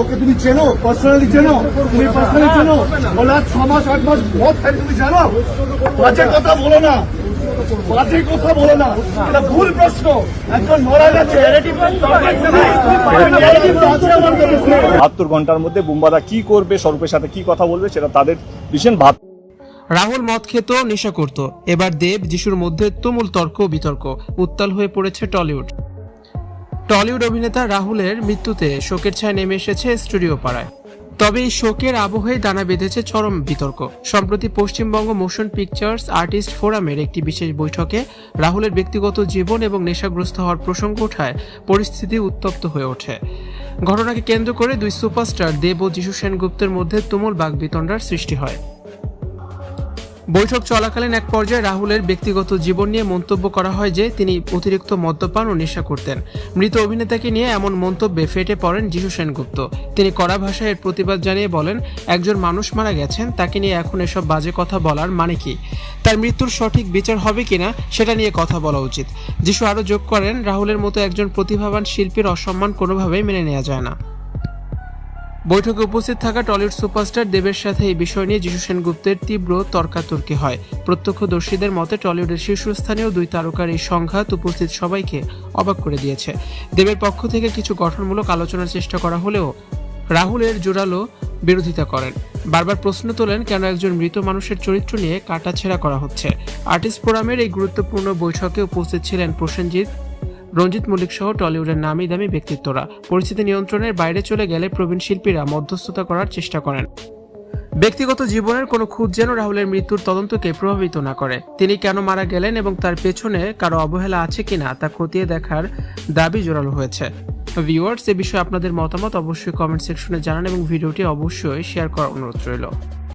ওকে তুমি চেনো, পার্সোনালি চেনো, তুমি পার্সোনালি চেনো? বলে 6 মাস 8 মাস মদ খাই, তুমি জানো? বাজে কথা বলো না, বাজে কথা বলো না, এটা ভুল প্রশ্ন। একজন মারা গেছে, 72 ঘন্টার মধ্যে বুম্বাদা কি করবে, স্বরূপের সাথে কি কথা বলবে, সেটা তাদের ভীষণ ভাব। রাহুল মদ খেত, নেশা করত, এবার দেব যিশুর মধ্যে তুমুল তর্ক বিতর্ক, উত্তাল হয়ে পড়েছে টলিউড। টলিউড অভিনেতা রাহুলের মৃত্যুতে শোকের ছায়া নেমে এসেছে স্টুডিও পাড়ায়। তবে এই শোকের আবহে দানা বেঁধেছে চরম বিতর্ক। সম্প্রতি পশ্চিমবঙ্গ মোশন পিকচার্স আর্টিস্ট ফোরামের একটি বিশেষ বৈঠকে রাহুলের ব্যক্তিগত জীবন এবং নেশাগ্রস্ত হওয়ার প্রসঙ্গ ওঠায় পরিস্থিতি উত্তপ্ত হয়ে ওঠে। ঘটনাকে কেন্দ্র করে দুই সুপারস্টার দেব ও যিশু সেনগুপ্তের মধ্যে তুমুল বাকবিতণ্ডার সৃষ্টি হয়। বৈঠক চলাকালীন এক পর্যায়ে রাহুলের ব্যক্তিগত জীবন নিয়ে মন্তব্য করা হয় যে তিনি অতিরিক্ত মদ্যপান ও নেশা করতেন। মৃত অভিনেতাকে নিয়ে এমন মন্তব্যে ফেটে পড়েন যিশু সেনগুপ্ত। তিনি কড়া ভাষায় এর প্রতিবাদ জানিয়ে বলেন, একজন মানুষ মারা গেছেন, তাকে নিয়ে এখন এসব বাজে কথা বলার মানে কি? তার মৃত্যুর সঠিক বিচার হবে কিনা সেটা নিয়ে কথা বলা উচিত। যিশু আরও যোগ করেন, রাহুলের মতো একজন প্রতিভাবান শিল্পীর অসম্মান কোনোভাবেই মেনে নেওয়া যায় না। বৈঠকে উপস্থিত থাকা টলিউড সুপারস্টার দেবের সাথে এই বিষয় নিয়ে যিশু সেনগুপ্তের তীব্র তর্কাতর্কি হয়। প্রত্যক্ষদর্শীদের মতে টলিউডের শীর্ষস্থানীয় দুই তারকার এই সংঘাত উপস্থিত সবাইকে অবাক করে দিয়েছে। দেবের পক্ষ থেকে কিছু গঠনমূলক আলোচনার চেষ্টা করা হলেও রাহুলের জোরালো বিরোধিতা করেন। বারবার প্রশ্ন তোলেন কেন একজন মৃত মানুষের চরিত্র নিয়ে কাটাছেঁড়া করা হচ্ছে। আর্টিস্ট ফোরামের এই গুরুত্বপূর্ণ বৈঠকে উপস্থিত ছিলেন প্রসেনজিৎ, রঞ্জিত মল্লিক সহ টলিউডের নামি দামি ব্যক্তিত্বরা। পরিস্থিতি নিয়ন্ত্রণের বাইরে চলে গেলে প্রবীণ শিল্পীরা মধ্যস্থতা করার চেষ্টা করেন। ব্যক্তিগত জীবনের কোনো খুঁত যেন রাহুলের মৃত্যুর তদন্তকে প্রভাবিত না করে। তিনি কেন মারা গেলেন এবং তার পেছনে কারো অবহেলা আছে কিনা তা খতিয়ে দেখার দাবি জোরালো হয়েছে। ভিউয়ার্স, এ বিষয়ে আপনাদের মতামত অবশ্যই কমেন্ট সেকশনে জানান এবং ভিডিওটি অবশ্যই শেয়ার করার অনুরোধ রইল।